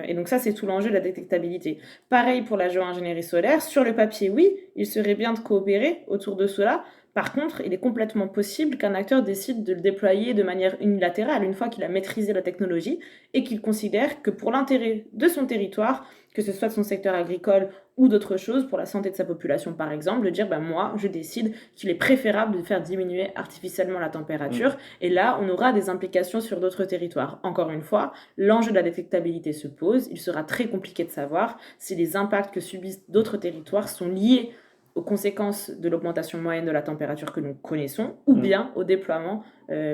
Et donc ça, c'est tout l'enjeu de la détectabilité. Pareil pour la géoingénierie solaire. Sur le papier, oui, il serait bien de coopérer autour de cela. Par contre, il est complètement possible qu'un acteur décide de le déployer de manière unilatérale une fois qu'il a maîtrisé la technologie et qu'il considère que pour l'intérêt de son territoire, que ce soit de son secteur agricole ou d'autres choses, pour la santé de sa population par exemple, de dire moi, je décide qu'il est préférable de faire diminuer artificiellement la température. Et là, on aura des implications sur d'autres territoires. Encore une fois, l'enjeu de la détectabilité se pose. Il sera très compliqué de savoir si les impacts que subissent d'autres territoires sont liés aux conséquences de l'augmentation moyenne de la température que nous connaissons, ou bien au déploiement,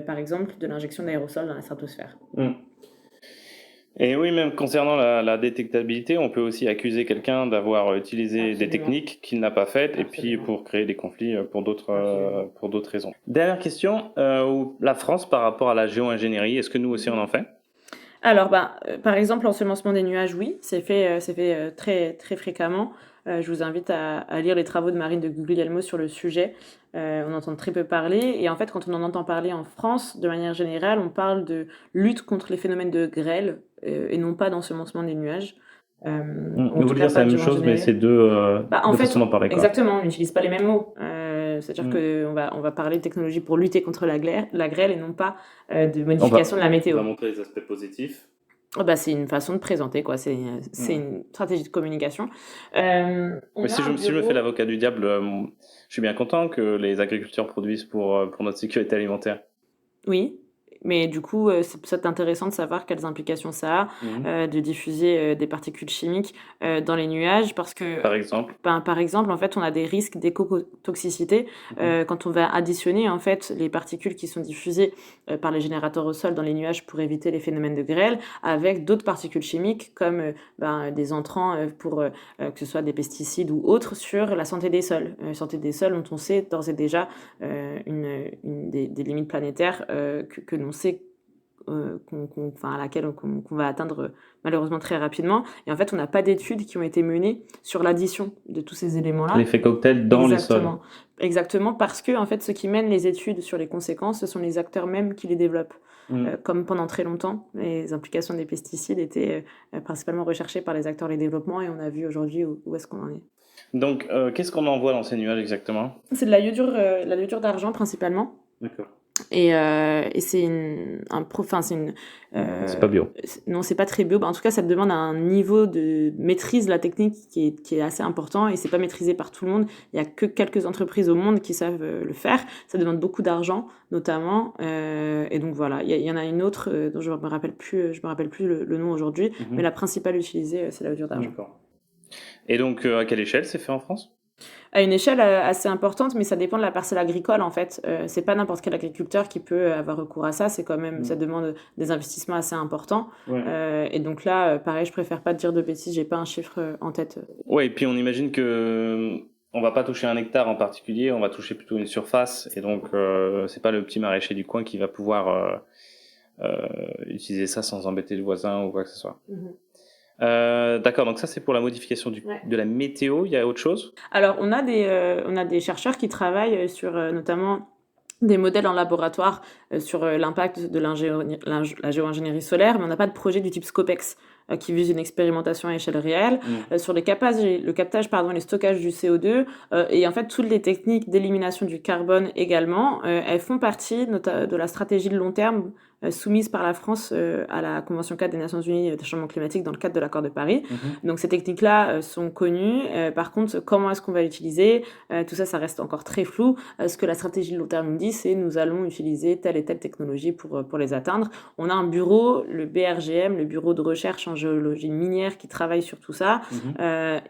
par exemple, de l'injection d'aérosols dans la stratosphère. Et oui, même concernant la détectabilité, on peut aussi accuser quelqu'un d'avoir utilisé des techniques qu'il n'a pas faites, et puis pour créer des conflits pour d'autres raisons. Dernière question, la France par rapport à la géo-ingénierie, est-ce que nous aussi on en fait ? Alors, par exemple, l'ensemencement des nuages, oui, c'est fait très, très fréquemment. Je vous invite à lire les travaux de Marine de Guglielmo sur le sujet. On entend très peu parler. Et en fait, quand on en entend parler en France, de manière générale, on parle de lutte contre les phénomènes de grêle et non pas d'ensemencement des nuages. Vous voulez dire c'est la même chose, mais c'est deux façons d'en parler. Exactement, on n'utilise pas les mêmes mots. C'est-à-dire qu'on va parler de technologie pour lutter contre la grêle et non pas de modification de la météo. On va montrer les aspects positifs. C'est une façon de présenter, quoi. C'est une stratégie de communication. Mais si je me fais l'avocat du diable, je suis bien content que les agriculteurs produisent pour notre sécurité alimentaire. Oui. Mais du coup, c'est intéressant de savoir quelles implications ça a de diffuser des particules chimiques dans les nuages, parce que par exemple, en fait, on a des risques d'écotoxicité quand on va additionner en fait les particules qui sont diffusées par les générateurs au sol dans les nuages pour éviter les phénomènes de grêle, avec d'autres particules chimiques comme des entrants pour que ce soit des pesticides ou autres sur la santé des sols. Santé des sols dont on sait d'ores et déjà des limites planétaires que l'on sait à laquelle on va atteindre malheureusement très rapidement. Et en fait, on n'a pas d'études qui ont été menées sur l'addition de tous ces éléments-là. L'effet cocktail dans les sols. Exactement, parce que en fait, ceux qui mènent les études sur les conséquences, ce sont les acteurs mêmes qui les développent. Comme pendant très longtemps, les implications des pesticides étaient principalement recherchées par les acteurs des développements, et on a vu aujourd'hui où est-ce qu'on en est. Donc, qu'est-ce qu'on envoie dans ces nuages exactement ? C'est de la iodure d'argent principalement. D'accord. Et c'est c'est pas bio. Non, c'est pas très bio. En tout cas, ça te demande un niveau de maîtrise de la technique qui est assez important, et c'est pas maîtrisé par tout le monde. Il y a que quelques entreprises au monde qui savent le faire. Ça demande beaucoup d'argent, notamment. Et donc voilà, il y en a une autre dont je me rappelle plus le nom aujourd'hui, mais la principale utilisée, c'est la iodure d'argent. D'accord. Et donc, à quelle échelle c'est fait en France ? À une échelle assez importante, mais ça dépend de la parcelle agricole en fait. C'est pas n'importe quel agriculteur qui peut avoir recours à ça. C'est quand même, ça demande des investissements assez importants. Et donc là, pareil, je préfère pas te dire de bêtises. J'ai pas un chiffre en tête. Ouais, et puis on imagine que on va pas toucher un hectare en particulier, on va toucher plutôt une surface. Et donc c'est pas le petit maraîcher du coin qui va pouvoir utiliser ça sans embêter le voisin ou quoi que ce soit. D'accord, donc ça c'est pour la modification de la météo. Il y a autre chose ? Alors on a des chercheurs qui travaillent sur notamment des modèles en laboratoire sur l'impact de la géo-ingénierie solaire, mais on n'a pas de projet du type Scopex qui vise une expérimentation à échelle réelle sur le captage et le stockage du CO2 et en fait toutes les techniques d'élimination du carbone également, elles font partie de la stratégie de long terme soumise par la France à la Convention 4 des Nations Unies des changements climatiques dans le cadre de l'accord de Paris. Donc ces techniques-là sont connues. Par contre, comment est-ce qu'on va l'utiliser ? Tout ça, ça reste encore très flou. Ce que la stratégie de long terme nous dit, c'est nous allons utiliser telle et telle technologie pour les atteindre. On a un bureau, le BRGM, le bureau de recherche en géologie minière, qui travaille sur tout ça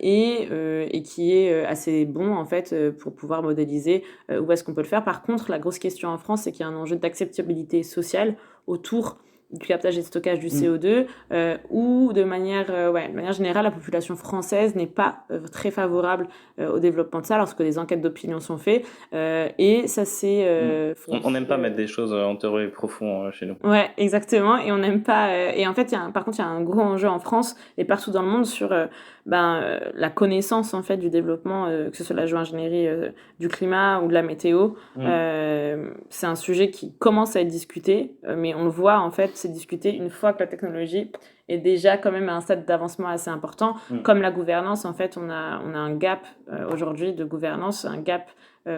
et qui est assez bon en fait pour pouvoir modéliser où est-ce qu'on peut le faire. Par contre, la grosse question en France, c'est qu'il y a un enjeu d'acceptabilité sociale autour du captage et du stockage du CO2 où de manière générale la population française n'est pas très favorable au développement de ça lorsque des enquêtes d'opinion sont faites et ça c'est on n'aime pas mettre des choses enterrées et profondes chez nous. Ouais, exactement, et on n'aime pas et en fait par contre il y a un gros enjeu en France et partout dans le monde sur la connaissance en fait du développement que ce soit la géo-ingénierie du climat ou de la météo. C'est un sujet qui commence à être discuté mais on le voit en fait c'est discuté une fois que la technologie est déjà quand même à un stade d'avancement assez important. Comme la gouvernance, en fait, on a un gap aujourd'hui de gouvernance, un gap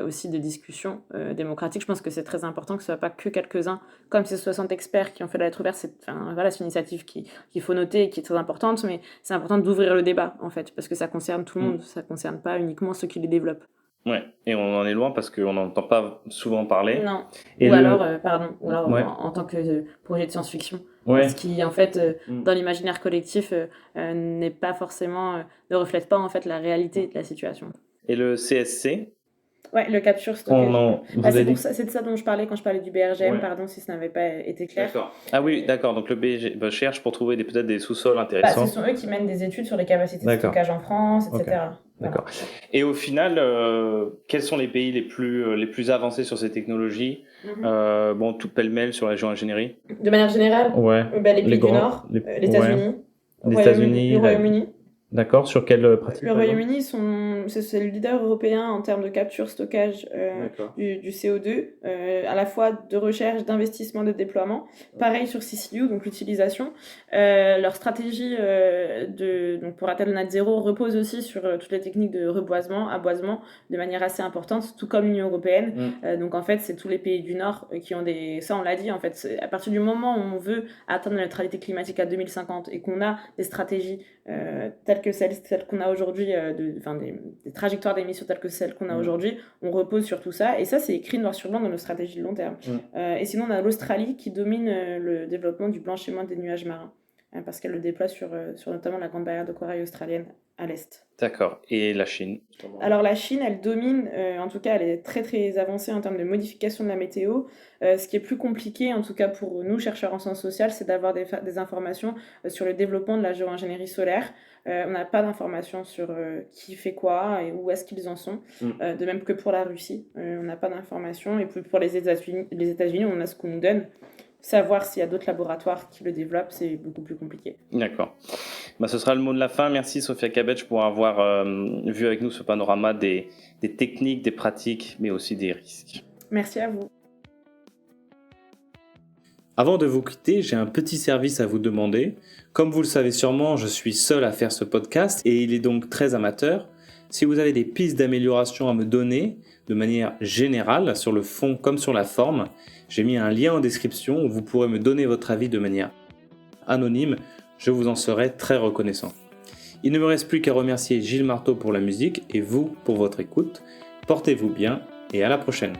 aussi de discussion démocratique. Je pense que c'est très important que ce ne soit pas que quelques-uns, comme ces 60 experts qui ont fait la lettre ouverte. C'est une initiative qu'il faut noter et qui est très importante, mais c'est important d'ouvrir le débat, en fait, parce que ça concerne tout le monde, ça ne concerne pas uniquement ceux qui les développent. Ouais, et on en est loin parce qu'on n'entend pas souvent parler. Non. Et alors, Ouais. en tant que projet de science-fiction. Ouais. Ce qui, en fait, dans l'imaginaire collectif, n'est pas forcément, ne reflète pas en fait la réalité de la situation. Et le CSC? Ouais, le capture stockage. Vous c'est avez dit- c'est de ça dont je parlais quand je parlais du BRGM, Ouais. pardon si ça n'avait pas été clair. D'accord. Ah oui, d'accord. Donc le BG cherche pour trouver peut-être des sous-sols Ce intéressants. sont eux qui mènent des études sur les capacités de D'accord. stockage en France, etc. Ok. D'accord. Et au final, quels sont les pays les plus avancés sur ces technologies? Tout pêle-mêle sur la géo-ingénierie. De manière générale, Ouais. les pays du Nord, les États-Unis, Les États-Unis, le Royaume-Uni. D'accord. Sur quelle pratique? Le Royaume-Uni, c'est le leader européen en termes de capture, stockage du CO2, à la fois de recherche, d'investissement, de déploiement. Pareil sur CCU, donc l'utilisation. Leur stratégie donc pour atteindre le net zéro repose aussi sur toutes les techniques de reboisement, aboisement, de manière assez importante, tout comme l'Union européenne. Donc en fait, c'est tous les pays du Nord qui ont des... Ça, on l'a dit, en fait, à partir du moment où on veut atteindre la neutralité climatique à 2050 et qu'on a des stratégies telles que celles qu'on a aujourd'hui, des trajectoires d'émissions telles que celles qu'on a aujourd'hui, on repose sur tout ça. Et ça, c'est écrit noir sur blanc dans nos stratégies de long terme. Et sinon, on a l'Australie qui domine le développement du blanchiment des nuages marins, parce qu'elle le déploie sur notamment la grande barrière de corail australienne à l'est. D'accord. Et la Chine? Alors la Chine, elle domine, en tout cas elle est très très avancée en termes de modification de la météo. Ce qui est plus compliqué, en tout cas pour nous chercheurs en sciences sociales, c'est d'avoir des informations sur le développement de la géo-ingénierie solaire. On n'a pas d'informations sur qui fait quoi et où est-ce qu'ils en sont. De même que pour la Russie, on n'a pas d'informations. Et puis pour les États-Unis, on a ce qu'on nous donne. Savoir s'il y a d'autres laboratoires qui le développent, c'est beaucoup plus compliqué. D'accord. Ce sera le mot de la fin. Merci Sophia Kabetsch pour avoir vu avec nous ce panorama des techniques, des pratiques, mais aussi des risques. Merci à vous. Avant de vous quitter, j'ai un petit service à vous demander. Comme vous le savez sûrement, je suis seul à faire ce podcast et il est donc très amateur. Si vous avez des pistes d'amélioration à me donner, de manière générale, sur le fond comme sur la forme, j'ai mis un lien en description où vous pourrez me donner votre avis de manière anonyme. Je vous en serai très reconnaissant. Il ne me reste plus qu'à remercier Gilles Marteau pour la musique et vous pour votre écoute. Portez-vous bien et à la prochaine.